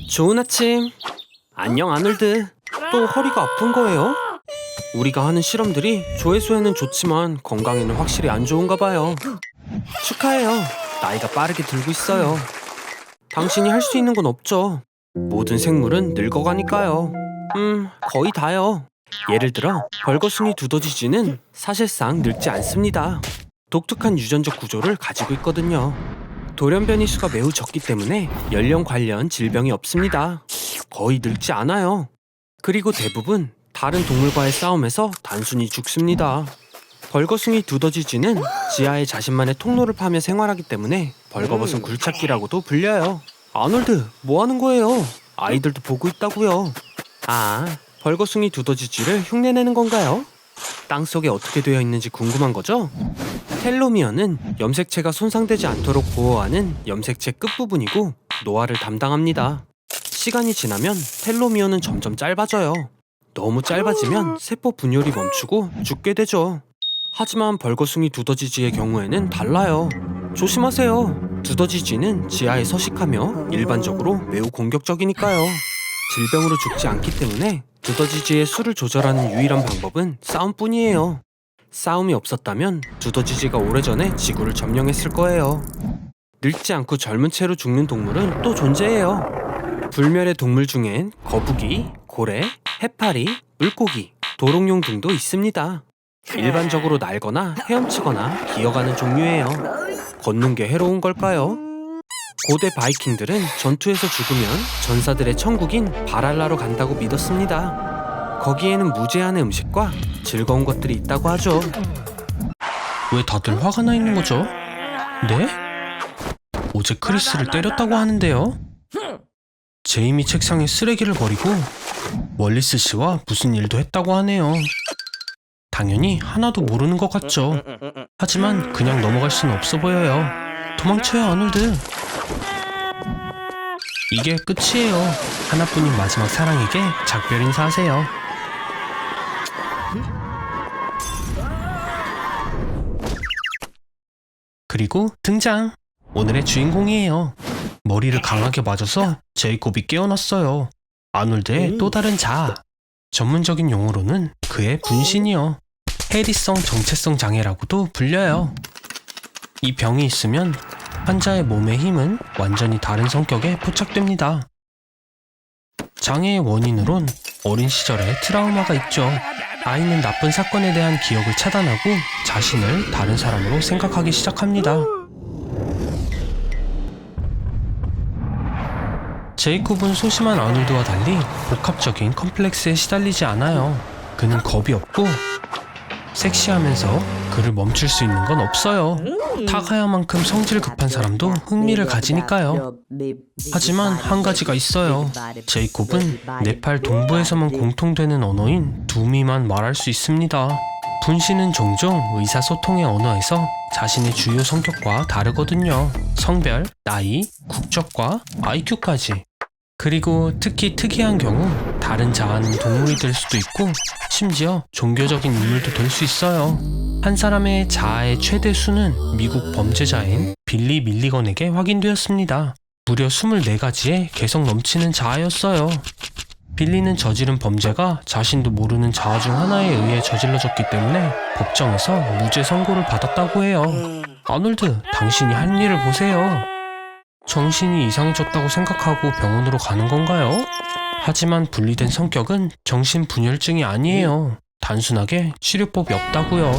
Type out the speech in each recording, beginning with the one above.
좋은 아침. 안녕 아놀드. 또 허리가 아픈 거예요? 우리가 하는 실험들이 조회수에는 좋지만 건강에는 확실히 안 좋은가 봐요. 축하해요. 나이가 빠르게 들고 있어요. 당신이 할 수 있는 건 없죠. 모든 생물은 늙어가니까요. 거의 다요. 예를 들어 벌거숭이 두더지쥐는 사실상 늙지 않습니다. 독특한 유전적 구조를 가지고 있거든요. 돌연변이 수가 매우 적기 때문에 연령 관련 질병이 없습니다. 거의 늙지 않아요. 그리고 대부분 다른 동물과의 싸움에서 단순히 죽습니다. 벌거숭이 두더지쥐는 지하에 자신만의 통로를 파며 생활하기 때문에 벌거벗은 굴착기라고도 불려요. 아놀드, 뭐 하는 거예요? 아이들도 보고 있다고요. 아, 벌거숭이 두더지쥐를 흉내내는 건가요? 땅속에 어떻게 되어 있는지 궁금한 거죠? 텔로미어는 염색체가 손상되지 않도록 보호하는 염색체 끝부분이고 노화를 담당합니다. 시간이 지나면 텔로미어는 점점 짧아져요. 너무 짧아지면 세포 분열이 멈추고 죽게 되죠. 하지만 벌거숭이 두더지쥐의 경우에는 달라요. 조심하세요. 두더지쥐는 지하에 서식하며 일반적으로 매우 공격적이니까요. 질병으로 죽지 않기 때문에 두더지쥐의 수를 조절하는 유일한 방법은 싸움뿐이에요. 싸움이 없었다면 두더지쥐가 오래전에 지구를 점령했을 거예요. 늙지 않고 젊은 채로 죽는 동물은 또 존재해요. 불멸의 동물 중엔 거북이, 고래, 해파리, 물고기, 도롱뇽 등도 있습니다. 일반적으로 날거나 헤엄치거나 기어가는 종류예요. 걷는 게 해로운 걸까요? 고대 바이킹들은 전투에서 죽으면 전사들의 천국인 바랄라로 간다고 믿었습니다. 거기에는 무제한의 음식과 즐거운 것들이 있다고 하죠. 왜 다들 화가 나 있는 거죠? 네? 어제 크리스를 때렸다고 하는데요? 제이미 책상에 쓰레기를 버리고 월리스 씨와 무슨 일도 했다고 하네요. 당연히 하나도 모르는 것 같죠. 하지만 그냥 넘어갈 수는 없어 보여요. 도망쳐요, 아놀드. 이게 끝이에요. 하나뿐인 마지막 사랑에게 작별 인사하세요. 그리고 등장! 오늘의 주인공이에요. 머리를 강하게 맞아서 제이콥이 깨어났어요. 아놀드의 또 다른 자아. 전문적인 용어로는 그의 분신이요. 해리성 정체성 장애라고도 불려요. 이 병이 있으면 환자의 몸의 힘은 완전히 다른 성격에 포착됩니다. 장애의 원인으론 어린 시절의 트라우마가 있죠. 아이는 나쁜 사건에 대한 기억을 차단하고 자신을 다른 사람으로 생각하기 시작합니다. 제이콥은 소심한 아놀드와 달리 복합적인 컴플렉스에 시달리지 않아요. 그는 겁이 없고 섹시하면서 그를 멈출 수 있는 건 없어요. 타가야만큼 성질 급한 사람도 흥미를 가지니까요. 하지만 한 가지가 있어요. 제이콥은 네팔 동부에서만 공통되는 언어인 두미만 말할 수 있습니다. 분신은 종종 의사소통의 언어에서 자신의 주요 성격과 다르거든요. 성별, 나이, 국적과 IQ까지. 그리고 특히 특이한 경우 다른 자아는 동물이 될 수도 있고 심지어 종교적인 인물도 될 수 있어요. 한 사람의 자아의 최대 수는 미국 범죄자인 빌리 밀리건에게 확인되었습니다. 무려 24가지의 개성 넘치는 자아였어요. 빌리는 저지른 범죄가 자신도 모르는 자아 중 하나에 의해 저질러졌기 때문에 법정에서 무죄 선고를 받았다고 해요. 아놀드, 당신이 한 일을 보세요. 정신이 이상해졌다고 생각하고 병원으로 가는 건가요? 하지만 분리된 성격은 정신분열증이 아니에요. 단순하게 치료법이 없다고요.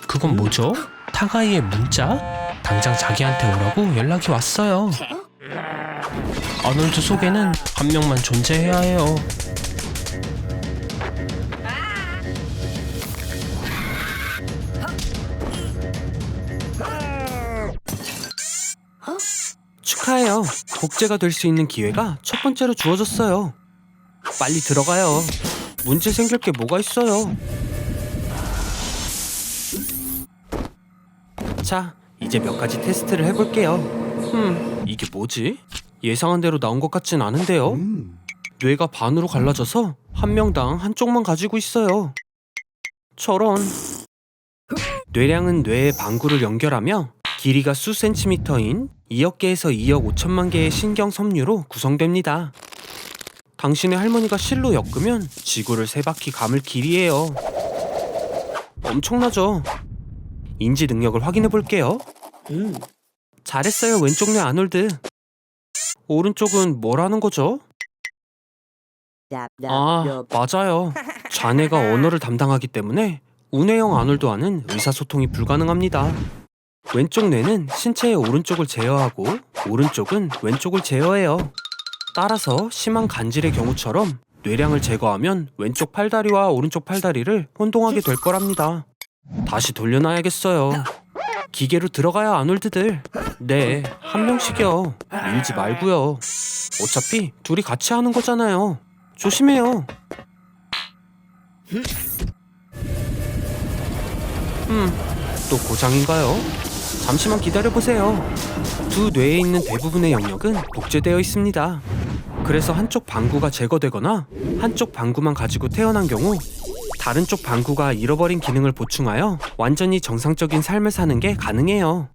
그건 뭐죠? 타가이의 문자? 당장 자기한테 오라고 연락이 왔어요. 아놀드 속에는 한 명만 존재해야 해요. 축하해요. 복제가 될 수 있는 기회가 첫 번째로 주어졌어요. 빨리 들어가요. 문제 생길 게 뭐가 있어요. 자, 이제 몇 가지 테스트를 해볼게요. 이게 뭐지? 예상한 대로 나온 것 같진 않은데요. 뇌가 반으로 갈라져서 한 명당 한쪽만 가지고 있어요. 저런. 뇌량은 뇌의 방구를 연결하며 길이가 수 센티미터인 2억 개에서 2억 5천만 개의 신경 섬유로 구성됩니다. 당신의 할머니가 실로 엮으면 지구를 3바퀴 감을 길이에요. 엄청나죠? 인지 능력을 확인해 볼게요. 잘했어요, 왼쪽 뇌 아놀드. 오른쪽은 뭘 하는 거죠? 아, 맞아요. 자네가 언어를 담당하기 때문에 운해형 아놀드와는 의사소통이 불가능합니다. 왼쪽 뇌는 신체의 오른쪽을 제어하고 오른쪽은 왼쪽을 제어해요. 따라서 심한 간질의 경우처럼 뇌량을 제거하면 왼쪽 팔다리와 오른쪽 팔다리를 혼동하게 될 거랍니다. 다시 돌려놔야겠어요. 기계로 들어가요, 아놀드들. 네, 한 명씩이요. 밀지 말고요. 어차피 둘이 같이 하는 거잖아요. 조심해요. 또 고장인가요? 잠시만 기다려보세요. 두 뇌에 있는 대부분의 영역은 복제되어 있습니다. 그래서 한쪽 방구가 제거되거나 한쪽 방구만 가지고 태어난 경우 다른 쪽 방구가 잃어버린 기능을 보충하여 완전히 정상적인 삶을 사는 게 가능해요.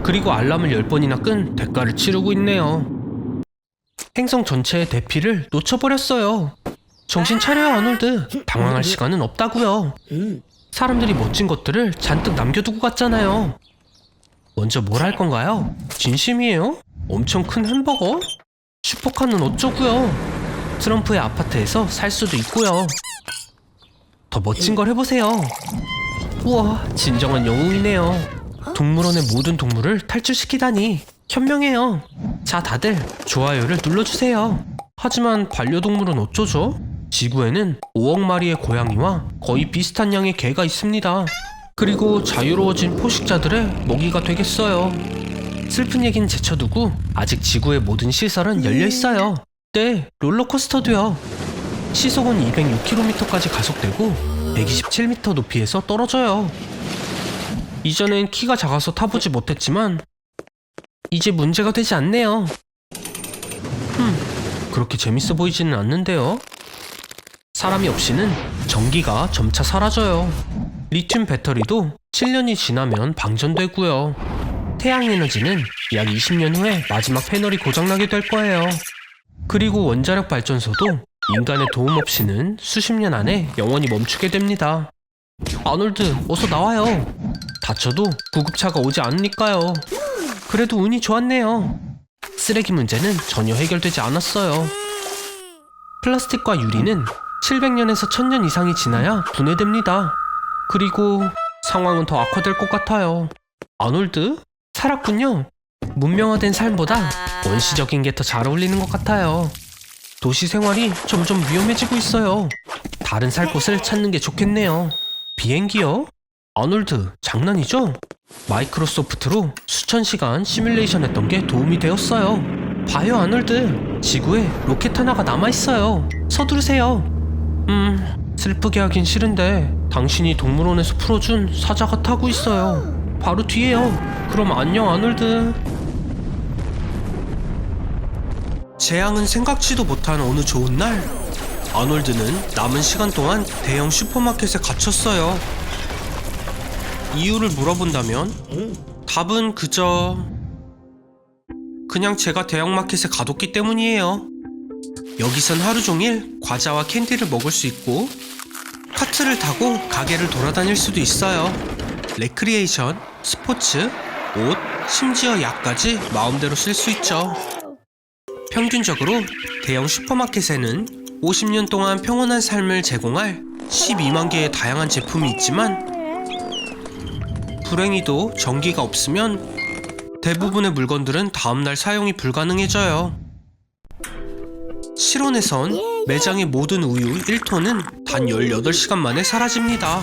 그리고 알람을 10번이나 끈 대가를 치르고 있네요. 행성 전체의 대피를 놓쳐버렸어요. 정신 차려요, 아놀드. 당황할 시간은 없다고요. 사람들이 멋진 것들을 잔뜩 남겨두고 갔잖아요. 먼저 뭘 할 건가요? 진심이에요? 엄청 큰 햄버거? 슈퍼카는 어쩌고요? 트럼프의 아파트에서 살 수도 있고요. 더 멋진 걸 해보세요. 우와, 진정한 영웅이네요. 동물원의 모든 동물을 탈출시키다니 현명해요. 자, 다들 좋아요를 눌러주세요. 하지만 반려동물은 어쩌죠? 지구에는 5억 마리의 고양이와 거의 비슷한 양의 개가 있습니다. 그리고 자유로워진 포식자들의 먹이가 되겠어요. 슬픈 얘기는 제쳐두고 아직 지구의 모든 시설은 열려있어요. 네, 롤러코스터도요. 시속은 206km까지 가속되고 127m 높이에서 떨어져요. 이전엔 키가 작아서 타보지 못했지만 이제 문제가 되지 않네요. 그렇게 재밌어 보이지는 않는데요. 사람이 없이는 전기가 점차 사라져요. 리튬 배터리도 7년이 지나면 방전되고요. 태양에너지는 약 20년 후에 마지막 패널이 고장나게 될 거예요. 그리고 원자력 발전소도 인간의 도움 없이는 수십 년 안에 영원히 멈추게 됩니다. 아놀드, 어서 나와요. 다쳐도 구급차가 오지 않으니까요. 그래도 운이 좋았네요. 쓰레기 문제는 전혀 해결되지 않았어요. 플라스틱과 유리는 700년에서 1000년 이상이 지나야 분해됩니다. 그리고 상황은 더 악화될 것 같아요. 아놀드? 살았군요. 문명화된 삶보다 원시적인 게 더 잘 어울리는 것 같아요. 도시 생활이 점점 위험해지고 있어요. 다른 살 곳을 찾는 게 좋겠네요. 비행기요? 아놀드, 장난이죠? 마이크로소프트로 수천 시간 시뮬레이션 했던 게 도움이 되었어요. 봐요, 아놀드. 지구에 로켓 하나가 남아있어요. 서두르세요. 슬프게 하긴 싫은데 당신이 동물원에서 풀어준 사자가 타고 있어요. 바로 뒤에요. 그럼 안녕, 아놀드. 재앙은 생각지도 못한 어느 좋은 날, 아놀드는 남은 시간 동안 대형 슈퍼마켓에 갇혔어요. 이유를 물어본다면 답은 그냥 제가 대형마켓에 가뒀기 때문이에요. 여기선 하루 종일 과자와 캔디를 먹을 수 있고 카트를 타고 가게를 돌아다닐 수도 있어요. 레크리에이션, 스포츠, 옷, 심지어 약까지 마음대로 쓸 수 있죠. 평균적으로 대형 슈퍼마켓에는 50년 동안 평온한 삶을 제공할 12만 개의 다양한 제품이 있지만 불행히도 전기가 없으면 대부분의 물건들은 다음날 사용이 불가능해져요. 실온에선 매장의 모든 우유 1톤은 단 18시간 만에 사라집니다.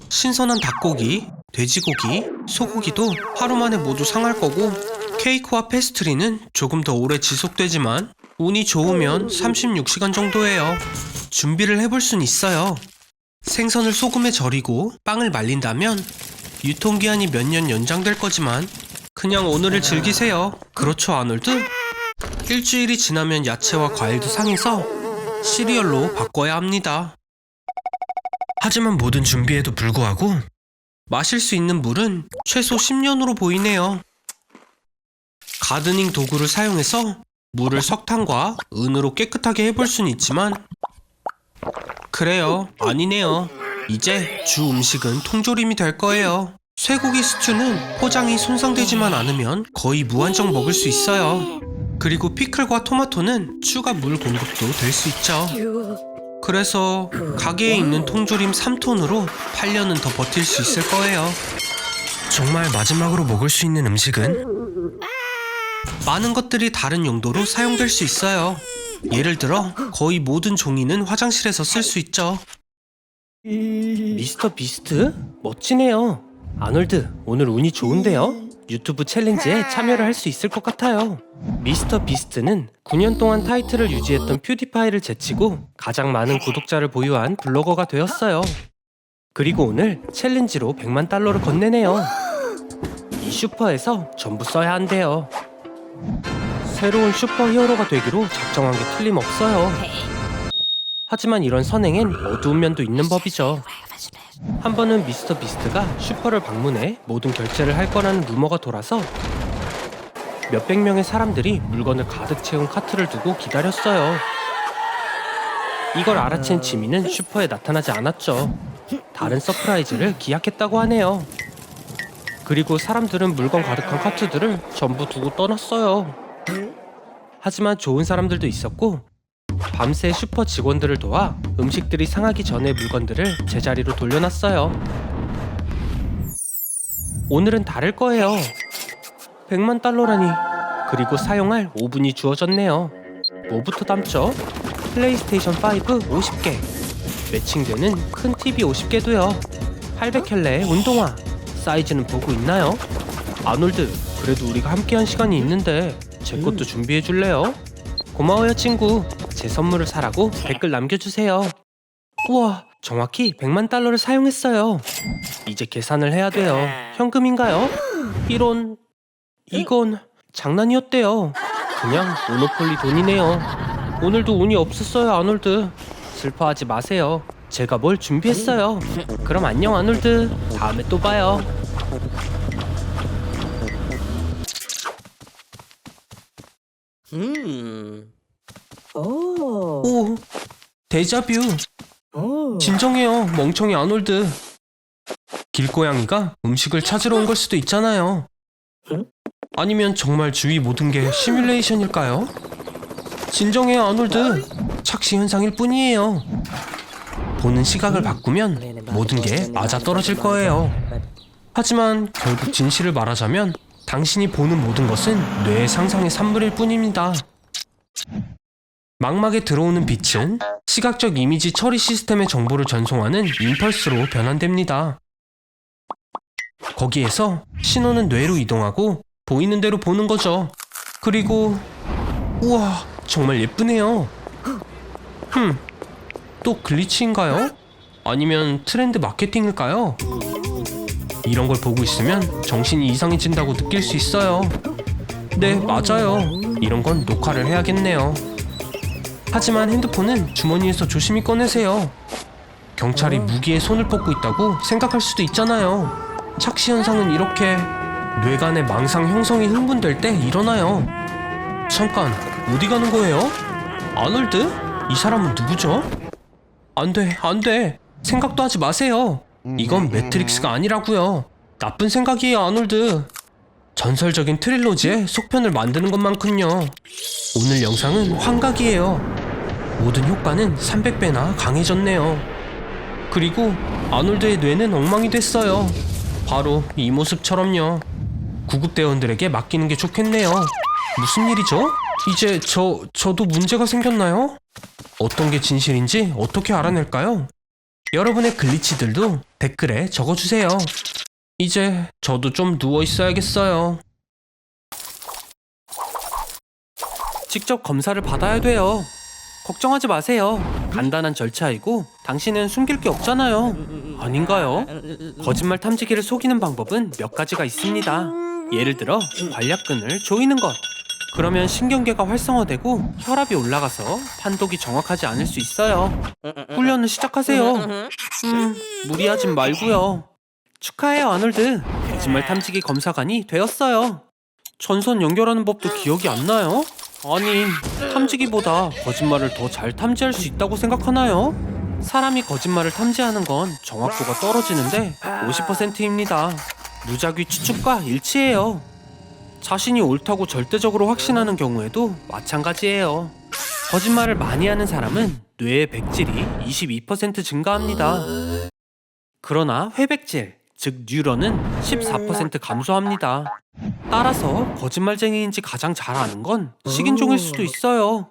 신선한 닭고기, 돼지고기, 소고기도 하루 만에 모두 상할 거고 케이크와 페스트리는 조금 더 오래 지속되지만 운이 좋으면 36시간 정도예요. 준비를 해볼 순 있어요. 생선을 소금에 절이고 빵을 말린다면 유통기한이 몇 년 연장될 거지만 그냥 오늘을 즐기세요. 그렇죠, 아놀드? 일주일이 지나면 야채와 과일도 상해서 시리얼로 바꿔야 합니다. 하지만 모든 준비에도 불구하고 마실 수 있는 물은 최소 10년으로 보이네요. 가드닝 도구를 사용해서 물을 석탄과 은으로 깨끗하게 해볼 수는 있지만 그래요, 아니네요. 이제 주 음식은 통조림이 될 거예요. 쇠고기 스튜는 포장이 손상되지만 않으면 거의 무한정 먹을 수 있어요. 그리고 피클과 토마토는 추가 물 공급도 될 수 있죠. 그래서 가게에 있는 통조림 3톤으로 8년은 더 버틸 수 있을 거예요. 정말 마지막으로 먹을 수 있는 음식은 많은 것들이 다른 용도로 사용될 수 있어요. 예를 들어 거의 모든 종이는 화장실에서 쓸 수 있죠. 미스터 비스트? 멋지네요. 아놀드, 오늘 운이 좋은데요? 유튜브 챌린지에 참여를 할 수 있을 것 같아요. 미스터 비스트는 9년 동안 타이틀을 유지했던 퓨디파이를 제치고 가장 많은 구독자를 보유한 블로거가 되었어요. 그리고 오늘 챌린지로 100만 달러를 건네네요. 이 슈퍼에서 전부 써야 한대요. 새로운 슈퍼히어로가 되기로 작정한 게 틀림없어요. 하지만 이런 선행엔 어두운 면도 있는 법이죠. 한 번은 미스터 비스트가 슈퍼를 방문해 모든 결제를 할 거라는 루머가 돌아서 몇백 명의 사람들이 물건을 가득 채운 카트를 두고 기다렸어요. 이걸 알아챈 지미는 슈퍼에 나타나지 않았죠. 다른 서프라이즈를 기약했다고 하네요. 그리고 사람들은 물건 가득한 카트들을 전부 두고 떠났어요. 하지만 좋은 사람들도 있었고 밤새 슈퍼 직원들을 도와 음식들이 상하기 전에 물건들을 제자리로 돌려놨어요. 오늘은 다를 거예요. 100만 달러라니. 그리고 사용할 오븐이 주어졌네요. 뭐부터 담죠? 플레이스테이션 5 50개, 매칭되는 큰 TV 50개도요. 800켤레의 운동화. 사이즈는 보고 있나요? 아놀드, 그래도 우리가 함께한 시간이 있는데 제 것도 준비해줄래요? 고마워요 친구. 제 선물을 사라고 댓글 남겨주세요. 우와, 정확히 100만 달러를 사용했어요. 이제 계산을 해야 돼요. 현금인가요? 이런... 이건 장난이었대요. 그냥 모노폴리 돈이네요. 오늘도 운이 없었어요 아놀드. 슬퍼하지 마세요. 제가 뭘 준비했어요. 그럼 안녕 아놀드. 다음에 또 봐요. 오, 데자뷰. 진정해요, 멍청이 아놀드. 길고양이가 음식을 찾으러 온 걸 수도 있잖아요. 아니면 정말 주위 모든 게 시뮬레이션일까요? 진정해요 아놀드. 착시 현상일 뿐이에요. 보는 시각을 바꾸면 모든 게 맞아떨어질 거예요. 하지만 결국 진실을 말하자면 당신이 보는 모든 것은 뇌의 상상의 산물일 뿐입니다. 망막에 들어오는 빛은 시각적 이미지 처리 시스템의 정보를 전송하는 임펄스로 변환됩니다. 거기에서 신호는 뇌로 이동하고 보이는 대로 보는 거죠. 그리고 우와, 정말 예쁘네요. 또 글리치인가요? 아니면 트렌드 마케팅일까요? 이런 걸 보고 있으면 정신이 이상해진다고 느낄 수 있어요. 네, 맞아요. 이런 건 녹화를 해야겠네요. 하지만 핸드폰은 주머니에서 조심히 꺼내세요. 경찰이 무기에 손을 뻗고 있다고 생각할 수도 있잖아요. 착시 현상은 이렇게 뇌간의 망상 형성이 흥분될 때 일어나요. 잠깐, 어디 가는 거예요? 아놀드? 이 사람은 누구죠? 안 돼, 안 돼. 생각도 하지 마세요. 이건 매트릭스가 아니라고요. 나쁜 생각이에요, 아놀드. 전설적인 트릴로지의 속편을 만드는 것만큼요. 오늘 영상은 환각이에요. 모든 효과는 300배나 강해졌네요. 그리고 아놀드의 뇌는 엉망이 됐어요. 바로 이 모습처럼요. 구급대원들에게 맡기는 게 좋겠네요. 무슨 일이죠? 이제 저도 문제가 생겼나요? 어떤 게 진실인지 어떻게 알아낼까요? 여러분의 글리치들도 댓글에 적어주세요. 이제 저도 좀 누워 있어야겠어요. 직접 검사를 받아야 돼요. 걱정하지 마세요. 간단한 절차이고 당신은 숨길 게 없잖아요. 아닌가요? 거짓말 탐지기를 속이는 방법은 몇 가지가 있습니다. 예를 들어 관략근을 조이는 것, 그러면 신경계가 활성화되고 혈압이 올라가서 판독이 정확하지 않을 수 있어요. 훈련을 시작하세요. 무리하진 말고요. 축하해요, 아놀드. 거짓말 탐지기 검사관이 되었어요. 전선 연결하는 법도 기억이 안 나요? 아니, 탐지기보다 거짓말을 더 잘 탐지할 수 있다고 생각하나요? 사람이 거짓말을 탐지하는 건 정확도가 떨어지는데 50%입니다. 무작위 추측과 일치해요. 자신이 옳다고 절대적으로 확신하는 경우에도 마찬가지예요. 거짓말을 많이 하는 사람은 뇌의 백질이 22% 증가합니다. 그러나 회백질, 즉 뉴런은 14% 감소합니다. 따라서 거짓말쟁이인지 가장 잘 아는 건 식인종일 수도 있어요.